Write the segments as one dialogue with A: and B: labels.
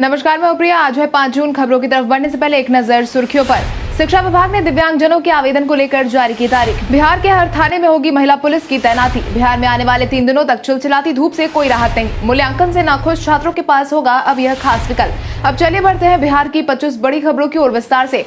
A: नमस्कार, मैं प्रिया। आज है 5 जून। खबरों की तरफ बढ़ने से पहले एक नजर सुर्खियों पर। शिक्षा विभाग ने दिव्यांगजनों के आवेदन को लेकर जारी की तारीख। बिहार के हर थाने में होगी महिला पुलिस की तैनाती। बिहार में आने वाले 3 दिनों तक चिलचिलाती धूप से कोई राहत नहीं। मूल्यांकन से नाखुश छात्रों के पास होगा अब यह खास विकल्प। अब चलिए बढ़ते हैं बिहार की 25 बड़ी खबरों की ओर विस्तार से।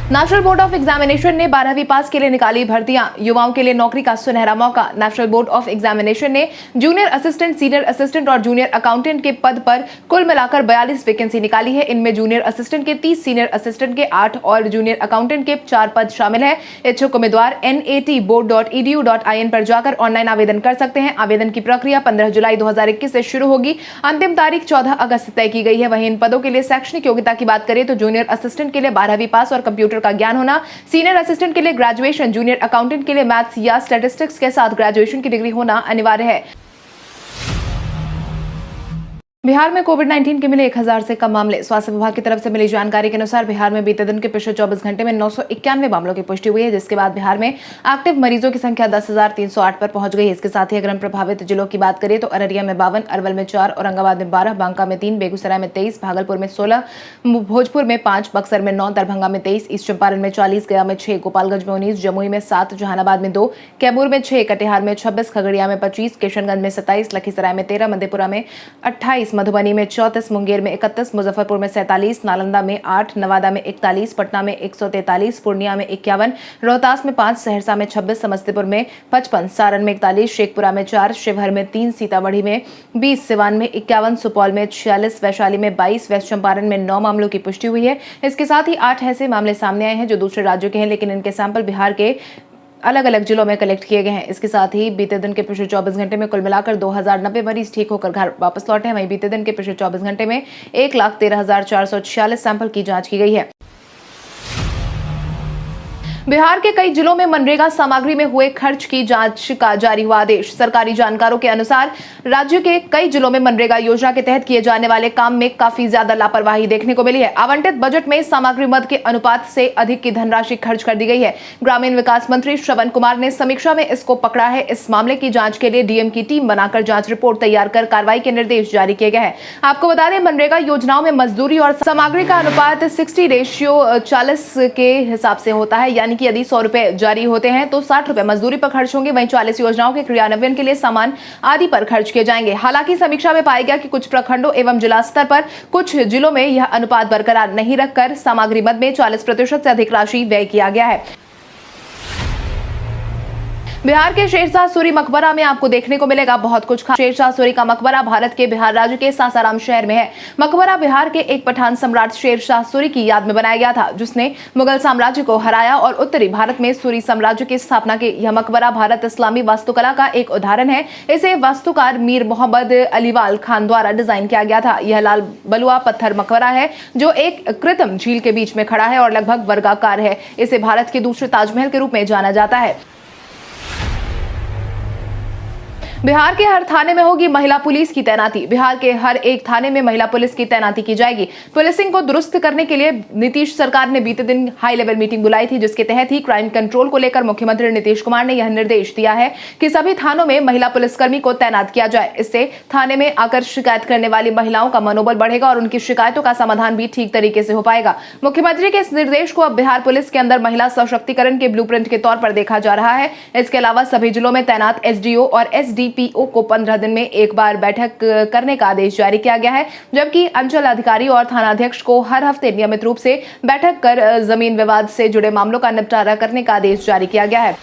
A: नेशनल बोर्ड ऑफ एग्जामिनेशन ने 12वीं पास के लिए निकाली भर्तियां। युवाओं के लिए नौकरी का सुनहरा मौका। नेशनल बोर्ड ऑफ एग्जामिनेशन ने जूनियर असिस्टेंट, सीनियर असिस्टेंट और जूनियर अकाउंटेंट के पद पर कुल मिलाकर 42 वैकेंसी निकाली है। इनमें जूनियर असिस्टेंट के 30, सीनियर असिस्टेंट के 8 और जूनियर अकाउंटेंट के 4 पद शामिल है। इच्छुक उम्मीदवार NATboard.edu.in पर जाकर ऑनलाइन आवेदन कर सकते हैं। आवेदन की प्रक्रिया 15 जुलाई 2021 से शुरू होगी। अंतिम तारीख 14 अगस्त तय की गई है। वहीं इन पदों के लिए शैक्षणिक योग्यता की बात करें तो जूनियर असिस्टेंट के लिए 12वीं पास और कंप्यूटर का ज्ञान होना, सीनियर असिस्टेंट के लिए ग्रेजुएशन, जूनियर अकाउंटेंट के लिए मैथ्स या स्टैटिस्टिक्स के साथ ग्रेजुएशन की डिग्री होना अनिवार्य है। बिहार में कोविड-19 के मिले 1000 से कम मामले। स्वास्थ्य विभाग की तरफ से मिली जानकारी के अनुसार बिहार में बीते दिन के पिछले 24 घंटे में 991 मामलों की पुष्टि हुई है, जिसके बाद बिहार में एक्टिव मरीजों की संख्या 10,308 पर पहुंच गई है। इसके साथ ही अगर हम प्रभावित जिलों की बात करें तो अररिया में 52, अरवल में 4, औरंगाबाद में 12, बांका में 3, बेगूसराय में 23, भागलपुर में 16, भोजपुर में 5, बक्सर में 9, दरभंगा में 23, ईस्ट चंपारण में 40, गया में 6, गोपालगंज में 19, जमुई में 7, जहानाबाद में 2, कैमूर में 6, कटिहार में 26, खगड़िया में 25, किशनगंज में 27, लखीसराय में 13, मधेपुरा में 28, मधुबनी में 34, मुंगेर में 31, मुजफ्फरपुर में 47, नालंदा में 8, नवादा में 41, पटना में 143, पूर्णिया में 51, रोहतास में 5, सहरसा में 26, समस्तीपुर में 55, सारण में 41, शेखपुरा में 4, शिवहर में 3, सीतामढ़ी में 20, सिवान में 51, सुपौल में 46, वैशाली में 22, वेस्ट चंपारण में 9 मामलों की पुष्टि हुई है। इसके साथ ही 8 ऐसे मामले सामने आए हैं जो दूसरे राज्यों के हैं, लेकिन इनके सैंपल बिहार के अलग अलग जिलों में कलेक्ट किए गए हैं। इसके साथ ही बीते दिन के पिछले 24 घंटे में कुल मिलाकर 2090 मरीज ठीक होकर घर वापस लौटे हैं। वहीं बीते दिन के पिछले 24 घंटे में 1,13,446 सैंपल की जांच की गई है। बिहार के कई जिलों में मनरेगा सामग्री में हुए खर्च की जांच का जारी हुआ आदेश। सरकारी जानकारों के अनुसार राज्य के कई जिलों में मनरेगा योजना के तहत किए जाने वाले काम में काफी ज्यादा लापरवाही देखने को मिली है। आवंटित बजट में सामग्री मद के अनुपात से अधिक की धनराशि खर्च कर दी गई है। ग्रामीण विकास मंत्री श्रवण कुमार ने समीक्षा में इसको पकड़ा है। इस मामले की जांच के लिए डीएम की टीम बनाकर जांच रिपोर्ट तैयार कर कार्रवाई के निर्देश जारी किए गए हैं। आपको बता दें, मनरेगा योजनाओं में मजदूरी और सामग्री का अनुपात 60:40 के हिसाब से होता है, यानी कि यदि 100 रुपए जारी होते हैं तो 60 रुपए मजदूरी पर खर्च होंगे। वहीं 40 योजनाओं के क्रियान्वयन के लिए सामान आदि पर खर्च किए जाएंगे। हालांकि समीक्षा में पाया गया कि कुछ प्रखंडों एवं जिला स्तर पर कुछ जिलों में यह अनुपात बरकरार नहीं रखकर सामग्री मद में 40% से अधिक राशि व्यय किया गया है। बिहार के शेरशाह सूरी मकबरा में आपको देखने को मिलेगा बहुत कुछ खास। शेरशाह सूरी का मकबरा भारत के बिहार राज्य के सासाराम शहर में है। मकबरा बिहार के एक पठान सम्राट शेरशाह सूरी की याद में बनाया गया था, जिसने मुगल साम्राज्य को हराया और उत्तरी भारत में सूरी साम्राज्य की स्थापना की। यह मकबरा भारत इस्लामी वास्तुकला का एक उदाहरण है। इसे वास्तुकार मीर मोहम्मद अलीवाल खान द्वारा डिजाइन किया गया था। यह लाल बलुआ पत्थर मकबरा है जो एक कृत्रिम झील के बीच में खड़ा है और लगभग वर्गाकार है। इसे भारत के दूसरे ताजमहल के रूप में जाना जाता है। बिहार के हर थाने में होगी महिला पुलिस की तैनाती। बिहार के हर एक थाने में महिला पुलिस की तैनाती की जाएगी। पुलिसिंग को दुरुस्त करने के लिए नीतीश सरकार ने बीते दिन हाई लेवल मीटिंग बुलाई थी, जिसके तहत ही क्राइम कंट्रोल को लेकर मुख्यमंत्री नीतीश कुमार ने यह निर्देश दिया है कि सभी थानों में महिला पुलिसकर्मी को तैनात किया जाए। इससे थाने में आकर शिकायत करने वाली महिलाओं का मनोबल बढ़ेगा और उनकी शिकायतों का समाधान भी ठीक तरीके से हो पाएगा। मुख्यमंत्री के इस निर्देश को अब बिहार पुलिस के अंदर महिला सशक्तिकरण के ब्लूप्रिंट के तौर पर देखा जा रहा है। इसके अलावा सभी जिलों में तैनात एसडीओ और एसडीपीओ को 15 दिन में एक बार बैठक करने का आदेश जारी किया गया है, जबकि अंचल अधिकारी और थानाध्यक्ष को हर हफ्ते नियमित रूप से बैठक कर जमीन विवाद से जुड़े मामलों का निपटारा करने का आदेश जारी किया गया है।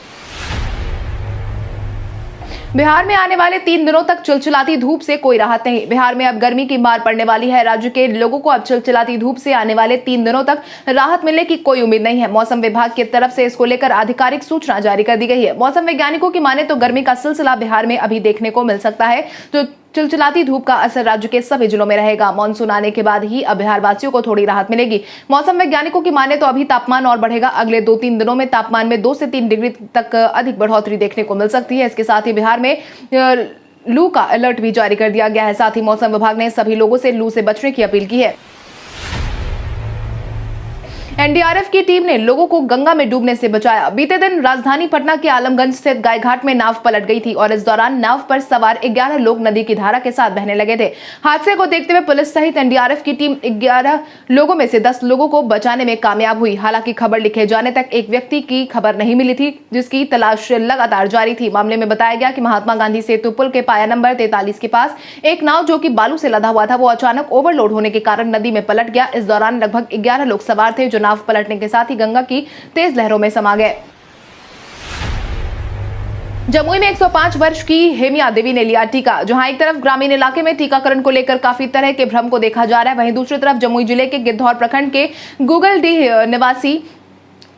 A: बिहार में आने वाले 3 दिनों तक चिलचिलाती धूप से कोई राहत नहीं। बिहार में अब गर्मी की मार पड़ने वाली है। राज्य के लोगों को अब चिलचिलाती धूप से आने वाले 3 दिनों तक राहत मिलने की कोई उम्मीद नहीं है। मौसम विभाग की तरफ से इसको लेकर आधिकारिक सूचना जारी कर दी गई है। मौसम वैज्ञानिकों की माने तो गर्मी का सिलसिला बिहार में अभी देखने को मिल सकता है। तो चिलचिलाती धूप का असर राज्य के सभी जिलों में रहेगा। मानसून आने के बाद ही अब बिहार वासियों को थोड़ी राहत मिलेगी। मौसम वैज्ञानिकों की माने तो अभी तापमान और बढ़ेगा। अगले 2-3 दिनों में तापमान में 2 से 3 डिग्री तक अधिक बढ़ोतरी देखने को मिल सकती है। इसके साथ ही बिहार में लू का अलर्ट भी जारी कर दिया गया है। साथ ही मौसम विभाग ने सभी लोगों से लू से बचने की अपील की है। एनडीआरएफ की टीम ने लोगों को गंगा में डूबने से बचाया। बीते दिन राजधानी पटना के आलमगंज स्थित गायघाट में नाव पलट गई थी और इस दौरान नाव पर सवार 11 लोग नदी की धारा के साथ बहने लगे थे। हादसे को देखते हुए पुलिस सहित एनडीआरएफ की टीम 11 लोगों में से 10 लोगों को बचाने में कामयाब हुई। हालांकि खबर लिखे जाने तक एक व्यक्ति की खबर नहीं मिली थी, जिसकी तलाश लगातार जारी थी। मामले में बताया गया कि महात्मा गांधी सेतु पुल के पाया नंबर 43 के पास एक नाव जो कि बालू से लदा हुआ था, वो अचानक ओवरलोड होने के कारण नदी में पलट गया। इस दौरान लगभग 11 लोग सवार थे जो नाव पलटने के साथ ही गंगा की तेज लहरों में समा गए। जमुई में 105 वर्ष की हेमिया देवी ने लिया टीका। जहां एक तरफ ग्रामीण इलाके में टीकाकरण को लेकर काफी तरह के भ्रम को देखा जा रहा है, वहीं दूसरी तरफ जमुई जिले के गिद्धौर प्रखंड के गुगलडीह निवासी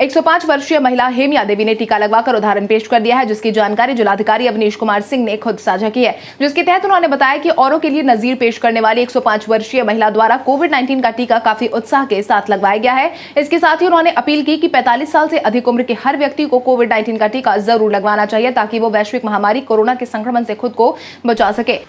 A: 105 वर्षीय महिला हेमिया देवी ने टीका लगवाकर उदाहरण पेश कर दिया है, जिसकी जानकारी जिलाधिकारी अवनीश कुमार सिंह ने खुद साझा की है। जिसके तहत उन्होंने बताया कि औरों के लिए नजीर पेश करने वाली 105 वर्षीय महिला द्वारा कोविड-19 का टीका काफी उत्साह के साथ लगवाया गया है। इसके साथ ही उन्होंने अपील की कि 45 साल से अधिक उम्र के हर व्यक्ति को कोविड-19 का टीका जरूर लगवाना चाहिए, ताकि वो वैश्विक महामारी कोरोना के संक्रमण से खुद को बचा सके।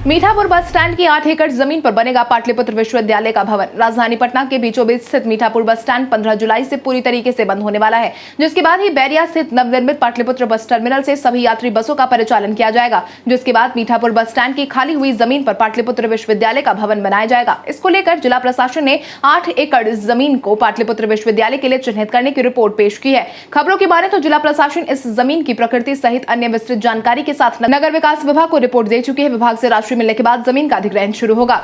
A: मीठापुर बस स्टैंड की 8 एकड़ जमीन पर बनेगा पाटलिपुत्र विश्वविद्यालय का भवन। राजधानी पटना के बीचों बीच स्थित मीठापुर बस स्टैंड 15 जुलाई से पूरी तरीके से बंद होने वाला है, जिसके बाद ही बैरिया स्थित नवनिर्मित पाटलिपुत्र बस टर्मिनल से सभी यात्री बसों का परिचालन किया जाएगा। जिसके बाद मीठापुर बस स्टैंड की खाली हुई जमीन पर पाटलिपुत्र विश्वविद्यालय का भवन बनाया जाएगा। इसको लेकर जिला प्रशासन ने 8 एकड़ जमीन को पाटलिपुत्र विश्वविद्यालय के लिए चिन्हित करने की रिपोर्ट पेश की है। खबरों की माने तो जिला प्रशासन इस जमीन की प्रकृति सहित अन्य विस्तृत जानकारी के साथ नगर विकास विभाग को रिपोर्ट दे चुकी है। विभाग से राशि मिलने के बाद जमीन का अधिग्रहण शुरू होगा।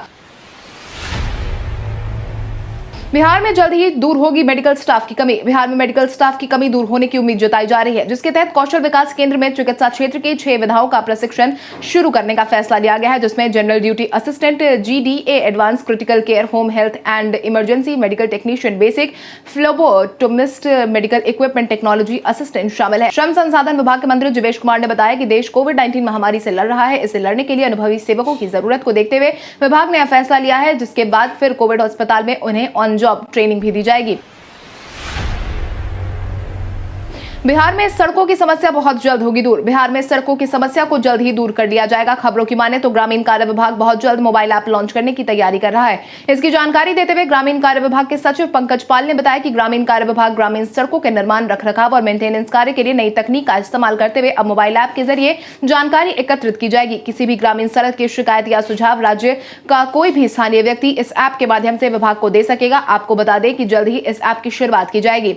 A: बिहार में जल्द ही दूर होगी मेडिकल स्टाफ की कमी। बिहार में मेडिकल स्टाफ की कमी दूर होने की उम्मीद जताई जा रही है, जिसके तहत कौशल विकास केंद्र में चिकित्सा क्षेत्र के 6 विधाओं का प्रशिक्षण शुरू करने का फैसला लिया गया है, जिसमें general duty assistant, GDA, advance critical care, home health and emergency medical technician, basic phlebotomist, medical equipment technology assistant शामिल है। श्रम संसाधन विभाग के मंत्री जीवेश कुमार ने बताया कि देश कोविड-19 महामारी से लड़ रहा है। इससे लड़ने के लिए अनुभवी सेवकों की जरूरत को देखते हुए विभाग ने यह फैसला लिया है, जिसके बाद फिर कोविड अस्पताल में उन्हें ऑन जॉब ट्रेनिंग भी दी जाएगी। बिहार में सड़कों की समस्या बहुत जल्द होगी दूर। बिहार में सड़कों की समस्या को जल्द ही दूर कर लिया जाएगा। खबरों की माने तो ग्रामीण कार्य विभाग बहुत जल्द मोबाइल ऐप लॉन्च करने की तैयारी कर रहा है। इसकी जानकारी देते हुए ग्रामीण कार्य विभाग के सचिव पंकज पाल ने बताया कि ग्रामीण कार्य विभाग ग्रामीण सड़कों के निर्माण, रखरखाव और मेंटेनेंस कार्य के लिए नई तकनीक का इस्तेमाल करते हुए अब मोबाइल ऐप के जरिए जानकारी एकत्रित की जाएगी। किसी भी ग्रामीण सड़क की शिकायत या सुझाव राज्य का कोई भी स्थानीय व्यक्ति इस ऐप के माध्यम से विभाग को दे सकेगा। आपको बता दें कि जल्द ही इस ऐप की शुरुआत की जाएगी।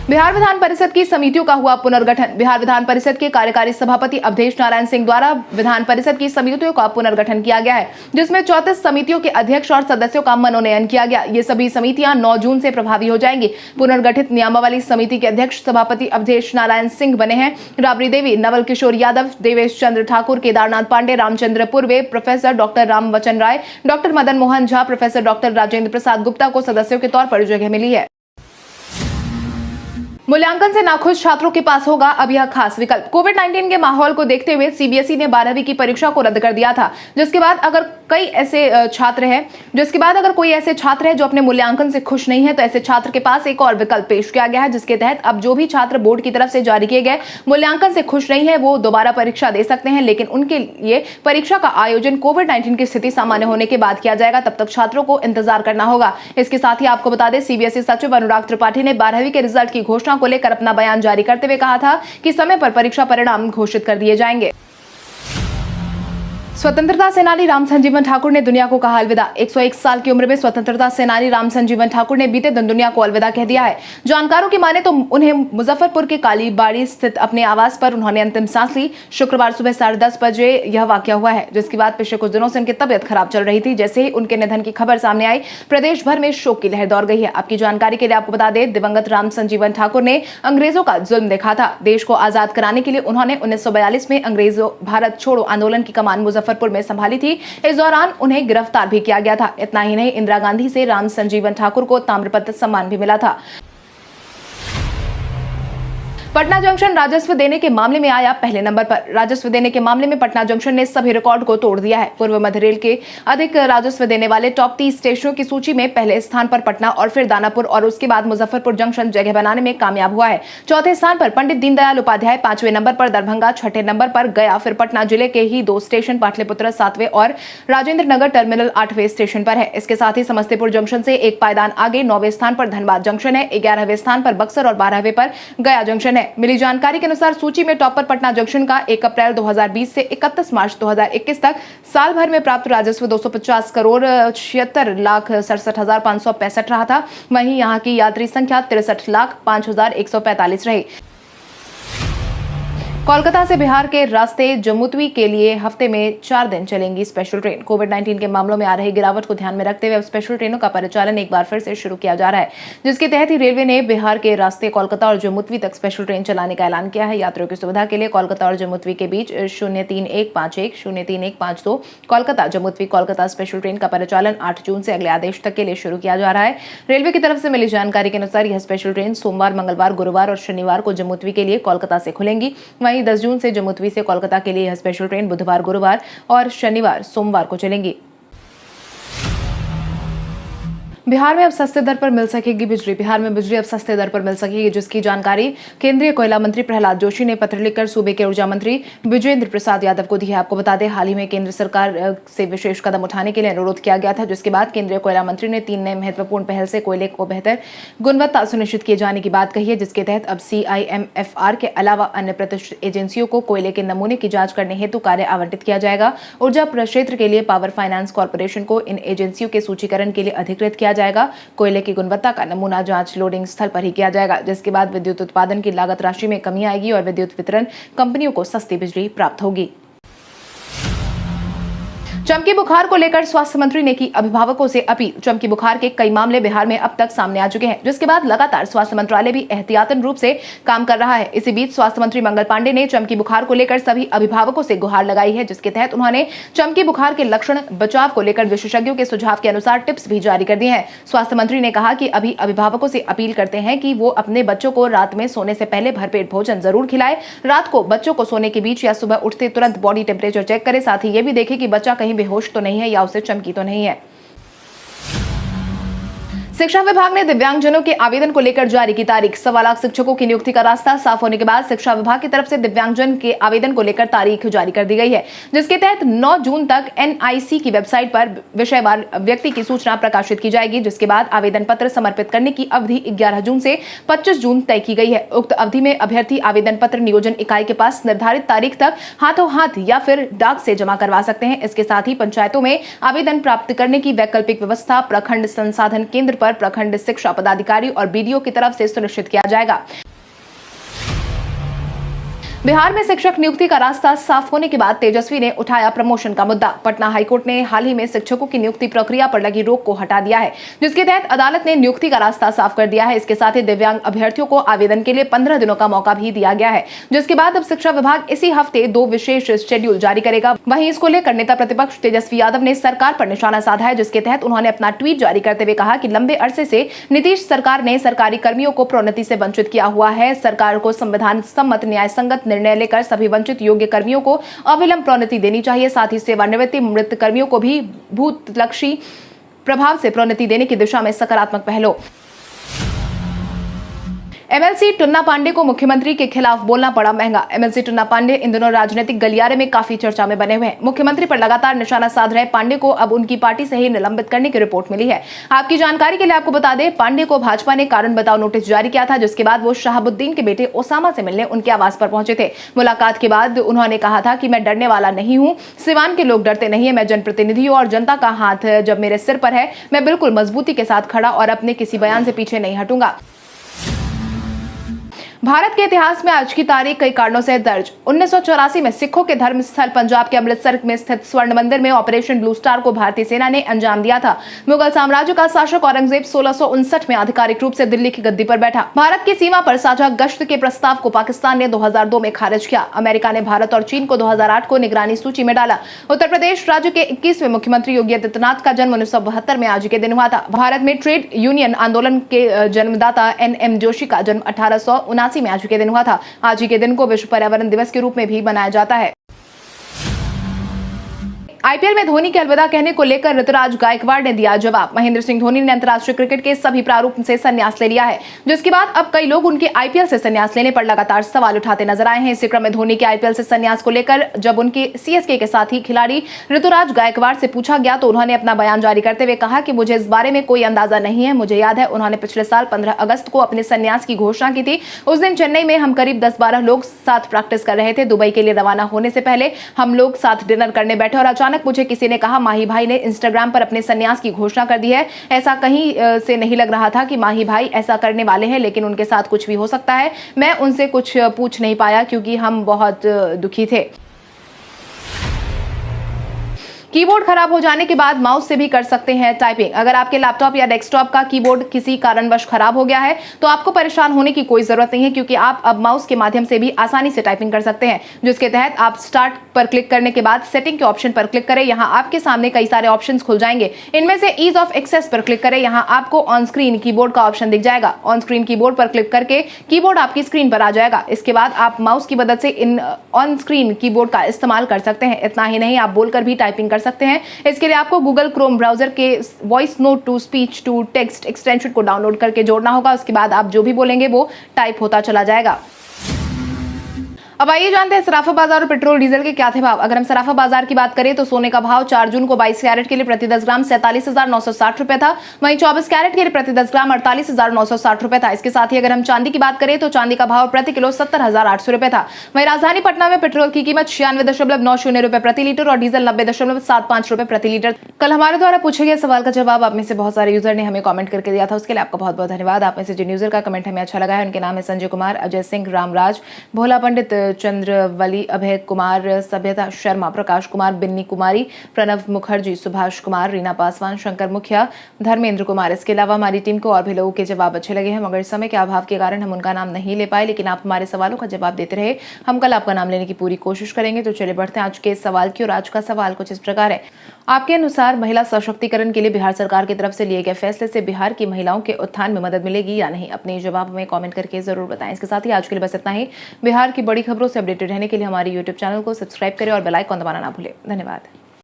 A: बिहार विधान परिषद की समितियों का हुआ पुनर्गठन। बिहार विधान परिषद के कार्यकारी सभापति अवधेश नारायण सिंह द्वारा विधान परिषद की समितियों का पुनर्गठन किया गया है, जिसमें 34 समितियों के अध्यक्ष और सदस्यों का मनोनयन किया गया। ये सभी समितियां 9 जून से प्रभावी हो जाएंगी। पुनर्गठित नियमावली समिति के अध्यक्ष सभापति अवधेश नारायण सिंह बने हैं Rabri Devi, Naval Kishore Yadav, Devesh Chandra Thakur, Kedarnath Pandey, Ramchandra Purve, professor doctor Ram Vachan Rai, doctor Madan Mohan Jha, professor doctor Rajendra Prasad Gupta को सदस्यों के तौर पर जगह मिली है। मूल्यांकन से नाखुश छात्रों के पास होगा अब यह खास विकल्प। कोविड-19 के माहौल को देखते हुए सीबीएसई ने 12वीं की परीक्षा को रद्द कर दिया था, जिसके बाद अगर कोई ऐसे छात्र है जो अपने मूल्यांकन से खुश नहीं है, तो ऐसे छात्र के पास एक और विकल्प पेश किया गया है, जिसके तहत अब जो भी छात्र बोर्ड की तरफ से जारी किए गए मूल्यांकन से खुश नहीं है, वो दोबारा परीक्षा दे सकते हैं, लेकिन उनके लिए परीक्षा का आयोजन कोविड-19 की स्थिति सामान्य होने के बाद किया जाएगा। तब तक छात्रों को इंतजार करना होगा। इसके साथ ही आपको बता दें, सीबीएसई सचिव अनुराग त्रिपाठी ने 12वीं के रिजल्ट की घोषणा को लेकर अपना बयान जारी करते हुए कहा था कि समय पर परीक्षा परिणाम घोषित कर दिए जाएंगे। स्वतंत्रता सेनानी राम संजीवन ठाकुर ने दुनिया को कहा अलविदा। 101 साल की उम्र में स्वतंत्रता सेनानी राम संजीवन ठाकुर ने बीते दिन दुनिया को अलविदा कह दिया है। जानकारों की माने तो उन्हें मुजफ्फरपुर के कालीबाड़ी स्थित अपने आवास पर उन्होंने अंतिम सांस ली। शुक्रवार सुबह 10:30 बजे यह वाकया हुआ है, जिसके बाद पिछले कुछ दिनों से उनकी तबियत खराब चल रही थी। जैसे ही उनके निधन की खबर सामने आई, प्रदेश भर में शोक की लहर दौड़ गई है। आपकी जानकारी के लिए आपको बता दें, दिवंगत राम संजीवन ठाकुर ने अंग्रेजों का जुल्म देखा था। देश को आजाद कराने के लिए उन्होंने 1942 में अंग्रेजों भारत छोड़ो आंदोलन की कमान मुजफ्फरपुर में संभाली थी। इस दौरान उन्हें गिरफ्तार भी किया गया था। इतना ही नहीं, इंदिरा गांधी से राम संजीवन ठाकुर को ताम्रपत्र सम्मान भी मिला था। पटना जंक्शन राजस्व देने के मामले में आया पहले नंबर पर। राजस्व देने के मामले में पटना जंक्शन ने सभी रिकॉर्ड को तोड़ दिया है। पूर्व मध्य रेल के अधिक राजस्व देने वाले टॉप 30 स्टेशनों की सूची में पहले स्थान पर पटना और फिर दानापुर और उसके बाद मुजफ्फरपुर जंक्शन जगह बनाने में कामयाब हुआ है। चौथे स्थान पर पंडित दीनदयाल उपाध्याय, 5वें नंबर पर दरभंगा, 6ठे नंबर पर गया, फिर पटना जिले के ही 2 स्टेशन पाटलिपुत्र 7वें और राजेंद्र नगर टर्मिनल 8वें स्टेशन पर है। इसके साथ ही समस्तीपुर जंक्शन से एक पायदान आगे 9वें स्थान पर धनबाद जंक्शन है, 11वें स्थान पर बक्सर और 12वें पर गया जंक्शन है। मिली जानकारी के अनुसार सूची में टॉप पर पटना जंक्शन का 1 अप्रैल 2020 से 31 मार्च 2021 तक साल भर में प्राप्त राजस्व 250 करोड़ 76,67,565 रहा था। वहीं यहां की यात्री संख्या 63,05,145 रही। कोलकाता से बिहार के रास्ते जम्मूतवी के लिए हफ्ते में 4 दिन चलेंगी स्पेशल ट्रेन। कोविड-19 के मामलों में आ रही गिरावट को ध्यान में रखते हुए अब स्पेशल ट्रेनों का परिचालन एक बार फिर से शुरू किया जा रहा है, जिसके तहत ही रेलवे ने बिहार के रास्ते कोलकाता और जम्मूतवी तक स्पेशल ट्रेन चलाने का ऐलान किया है। यात्रियों की सुविधा के लिए कोलकाता और जम्मूतवी के बीच 03151 03152 कोलकाता जम्मूतवी कोलकाता स्पेशल ट्रेन का परिचालन 8 जून से अगले आदेश तक के लिए शुरू किया जा रहा है। रेलवे की तरफ से मिली जानकारी के अनुसार यह स्पेशल ट्रेन सोमवार, मंगलवार, गुरुवार और शनिवार को जम्मूतवी के लिए कोलकाता से खुलेंगी। वहीं 10 जून से जम्मूतवी से कोलकाता के लिए यह स्पेशल ट्रेन बुधवार, गुरुवार और शनिवार, सोमवार को चलेंगी। बिहार में अब सस्ते दर पर मिल सकेगी बिजली। बिहार में बिजली अब सस्ते दर पर मिल सकेगी, जिसकी जानकारी केंद्रीय कोयला मंत्री प्रहलाद जोशी ने पत्र लिखकर सूबे के ऊर्जा मंत्री विजेंद्र प्रसाद यादव को दी है। आपको बता दें, हाल ही में केंद्र सरकार से विशेष कदम उठाने के लिए अनुरोध किया गया था, जिसके बाद केंद्रीय कोयला मंत्री ने 3 नए महत्वपूर्ण पहल से कोयले को बेहतर गुणवत्ता सुनिश्चित किए जाने की बात कही है, जिसके तहत अब CIMFR के अलावा अन्य प्रतिष्ठित एजेंसियों को कोयले के नमूने की जांच करने हेतु कार्य आवंटित किया जाएगा। ऊर्जा प्रक्षेत्र के लिए पावर फाइनेंस कॉर्पोरेशन को इन एजेंसियों के सूचीकरण के लिए अधिकृत किया जाएगा। कोयले की गुणवत्ता का नमूना जांच लोडिंग स्थल पर ही किया जाएगा, जिसके बाद विद्युत उत्पादन की लागत राशि में कमी आएगी और विद्युत वितरण कंपनियों को सस्ती बिजली प्राप्त होगी। चमकी बुखार को लेकर स्वास्थ्य मंत्री ने की अभिभावकों से अपील। चमकी बुखार के कई मामले बिहार में अब तक सामने आ चुके हैं, जिसके बाद लगातार स्वास्थ्य मंत्रालय भी एहतियातन रूप से काम कर रहा है। इसी बीच स्वास्थ्य मंत्री मंगल पांडे ने चमकी बुखार को लेकर सभी अभिभावकों से गुहार लगाई है, जिसके तहत उन्होंने चमकी बुखार के लक्षण, बचाव को लेकर विशेषज्ञों के सुझाव के अनुसार टिप्स भी जारी कर दिए हैं। स्वास्थ्य मंत्री ने कहा कि अभी अभिभावकों से अपील करते हैं कि वो अपने बच्चों को रात में सोने से पहले भरपेट भोजन जरूर खिलाए। रात को बच्चों को सोने के बीच या सुबह उठते तुरंत बॉडी टेम्परेचर चेक करे। साथ ही ये भी देखे कि बच्चा कहीं बेहोश तो नहीं है या उसे चमकी तो नहीं है। शिक्षा विभाग ने दिव्यांगजनों के आवेदन को लेकर जारी की तारीख। 1.25 लाख शिक्षकों की नियुक्ति का रास्ता साफ होने के बाद शिक्षा विभाग की तरफ से दिव्यांगजन के आवेदन को लेकर तारीख जारी कर दी गई है, जिसके तहत 9 जून तक NIC की वेबसाइट पर विषयवार व्यक्ति की सूचना प्रकाशित की जाएगी, जिसके बाद आवेदन पत्र समर्पित करने की अवधि 11 जून से 25 जून तय की गई है। उक्त अवधि में अभ्यर्थी आवेदन पत्र नियोजन इकाई के पास निर्धारित तारीख तक हाथों हाथ या फिर डाक से जमा करवा सकते हैं। इसके साथ ही पंचायतों में आवेदन प्राप्त करने की वैकल्पिक व्यवस्था प्रखंड संसाधन केंद्र पर प्रखंड शिक्षा पदाधिकारी और BDO की तरफ से सुनिश्चित किया जाएगा। बिहार में शिक्षक नियुक्ति का रास्ता साफ होने के बाद तेजस्वी ने उठाया प्रमोशन का मुद्दा। पटना हाईकोर्ट ने हाल ही में शिक्षकों की नियुक्ति प्रक्रिया पर लगी रोक को हटा दिया है, जिसके तहत अदालत ने नियुक्ति का रास्ता साफ कर दिया है। इसके साथ ही दिव्यांग अभ्यर्थियों को आवेदन के लिए 15 दिनों का मौका भी दिया गया है, जिसके बाद अब शिक्षा विभाग इसी हफ्ते 2 विशेष शेड्यूल जारी करेगा। वहीं इसको लेकर नेता प्रतिपक्ष तेजस्वी यादव ने सरकार पर निशाना साधा है, जिसके तहत उन्होंने अपना ट्वीट जारी करते हुए कहा कि लंबे अरसे से नीतीश सरकार ने सरकारी कर्मियों को प्रोन्नति से वंचित किया हुआ है। सरकार को संविधान सम्मत न्याय संगत निर्णय लेकर सभी वंचित योग्य कर्मियों को अविलंब प्रोन्नति देनी चाहिए। साथ ही सेवानिवृत्ति मृत कर्मियों को भी भूतलक्षी प्रभाव से प्रोन्नति देने की दिशा में सकारात्मक पहल हो। MLC टुन्ना पांडे को मुख्यमंत्री के खिलाफ बोलना पड़ा महंगा। MLC टुन्ना पांडे इन दिनों राजनीतिक गलियारे में काफी चर्चा में बने हुए हैं। मुख्यमंत्री पर लगातार निशाना साध रहे पांडे को अब उनकी पार्टी से ही निलंबित करने की रिपोर्ट मिली है। आपकी जानकारी के लिए आपको बता दें, पांडे को भाजपा ने कारण बताओ नोटिस जारी किया था, जिसके बाद वो शहाबुद्दीन के बेटे ओसामा से मिलने उनके आवास पर पहुंचे थे। मुलाकात के बाद उन्होंने कहा था कि मैं डरने वाला नहीं हूं, सिवान के लोग डरते नहीं है, मैं जनप्रतिनिधि हूं और जनता का हाथ जब मेरे सिर पर है, मैं बिल्कुल मजबूती के साथ खड़ा और अपने किसी बयान से पीछे नहीं हटूंगा। भारत के इतिहास में आज की तारीख कई कारणों से दर्ज। 1984 में सिखों के धर्म स्थल पंजाब के अमृतसर में स्थित स्वर्ण मंदिर में ऑपरेशन ब्लू स्टार को भारतीय सेना ने अंजाम दिया था। मुगल साम्राज्य का शासक औरंगजेब 1659 में आधिकारिक रूप से दिल्ली की गद्दी पर बैठा। भारत की सीमा पर साझा गश्त के प्रस्ताव को पाकिस्तान ने 2002 में खारिज किया। अमेरिका ने भारत और चीन को 2008 को निगरानी सूची में डाला। उत्तर प्रदेश राज्य के 21वें मुख्यमंत्री योगी आदित्यनाथ का जन्म 1972 में आज के दिन हुआ था। भारत में ट्रेड यूनियन आंदोलन के जन्मदाता NM जोशी का जन्म 1879 में आज ही के दिन हुआ था। आज ही के दिन को विश्व पर्यावरण दिवस के रूप में भी मनाया जाता है। आईपीएल में धोनी के अलविदा कहने को लेकर ऋतुराज गायकवाड़ ने दिया जवाब। महेंद्र सिंह धोनी ने अंतर्राष्ट्रीय क्रिकेट के सभी प्रारूप से संन्यास ले लिया है, जिसके बाद अब कई लोग उनके आईपीएल से संन्यास लेने पर लगातार सवाल उठाते नजर आए हैं। इसी क्रम में धोनी के आईपीएल से संन्यास को लेकर जब उनके सीएसके के साथी खिलाड़ी ऋतुराज गायकवाड़ से पूछा गया तो उन्होंने अपना बयान जारी करते हुए कहा कि मुझे इस बारे में कोई अंदाजा नहीं है। मुझे याद है उन्होंने पिछले साल 15 अगस्त को अपने संन्यास की घोषणा की थी। उस दिन चेन्नई में हम करीब 10-12 लोग साथ प्रैक्टिस कर रहे थे। दुबई के लिए रवाना होने से पहले हम लोग साथ डिनर करने बैठे और अचानक मुझे किसी ने कहा माही भाई ने इंस्टाग्राम पर अपने संन्यास की घोषणा कर दी है। ऐसा कहीं से नहीं लग रहा था कि माही भाई ऐसा करने वाले हैं, लेकिन उनके साथ कुछ भी हो सकता है। मैं उनसे कुछ पूछ नहीं पाया क्योंकि हम बहुत दुखी थे। कीबोर्ड खराब हो जाने के बाद माउस से भी कर सकते हैं टाइपिंग। अगर आपके लैपटॉप या डेस्कटॉप का कीबोर्ड किसी कारणवश खराब हो गया है तो आपको परेशान होने की कोई जरूरत नहीं है, क्योंकि आप अब माउस के माध्यम से भी आसानी से टाइपिंग कर सकते हैं। जिसके तहत आप स्टार्ट पर क्लिक करने के बाद सेटिंग के ऑप्शन पर क्लिक करें। यहाँ आपके सामने कई सारे ऑप्शन खुल जाएंगे। इनमें से ईज ऑफ एक्सेस पर क्लिक करें। यहाँ आपको ऑन स्क्रीन कीबोर्ड का ऑप्शन दिख जाएगा। ऑन स्क्रीन कीबोर्ड पर क्लिक करके कीबोर्ड आपकी स्क्रीन पर आ जाएगा। इसके बाद आप माउस की मदद से इन ऑन स्क्रीन कीबोर्ड का इस्तेमाल कर सकते हैं। इतना ही नहीं, आप बोलकर भी टाइपिंग कर सकते हैं। इसके लिए आपको गूगल क्रोम ब्राउजर के voice note to speech to text extension को डाउनलोड करके जोड़ना होगा। उसके बाद आप जो भी बोलेंगे वो टाइप होता चला जाएगा। अब आइए जानते हैं सराफा बाजार और पेट्रोल डीजल के क्या थे भाव। अगर हम सराफा बाजार की बात करें तो सोने का भाव 4 जून को 22 कैरेट के लिए प्रति 10 ग्राम 47,960 रुपए था। वहीं 24 कैरेट के लिए प्रति 10 ग्राम 48,960 रुपए था। इसके साथ ही अगर हम चांदी की बात करें तो चांदी का भाव प्रति किलो 70,800 रुपए था। वहीं राजधानी पटना में पेट्रोल की कीमत 96.90 रुपए प्रति लीटर और डीजल 90.75 रुपए प्रति लीटर। कल हमारे द्वारा पूछे गए सवाल का जवाब आप में से बहुत सारे यूजर ने हमें कॉमेंट करके दिया था, उसके लिए आपका बहुत बहुत धन्यवाद। आप में से जिन यूजर का कमेंट हमें अच्छा लगा है उनके नाम है संजय कुमार, अजय सिंह, रामराज, भोला पंडित, चंद्रवली, अभय कुमार, सभ्यता शर्मा, प्रकाश कुमार, बिन्नी कुमारी, प्रणव मुखर्जी, सुभाष कुमार, रीना पासवान, शंकर मुखिया, धर्मेंद्र कुमार। इसके अलावा हमारी टीम को और भी लोगों के जवाब अच्छे लगे हैं, मगर समय के अभाव के कारण हम उनका नाम नहीं ले पाए, लेकिन आप हमारे सवालों का जवाब देते रहे। हम कल आपका नाम लेने की पूरी कोशिश करेंगे। तो चलिए बढ़ते हैं आज के सवाल की और आज का सवाल कुछ इस प्रकार है। आपके अनुसार महिला सशक्तिकरण के लिए बिहार सरकार की तरफ से लिए गए फैसले से बिहार की महिलाओं के उत्थान में मदद मिलेगी या नहीं? अपने जवाब हमें कमेंट करके जरूर बताएं। इसके साथ ही आज के लिए बस इतना ही। बिहार की बड़ी खबरों से अपडेटेड रहने के लिए हमारे YouTube चैनल को सब्सक्राइब करें और बेल आइकन दबाना ना भूलें। धन्यवाद।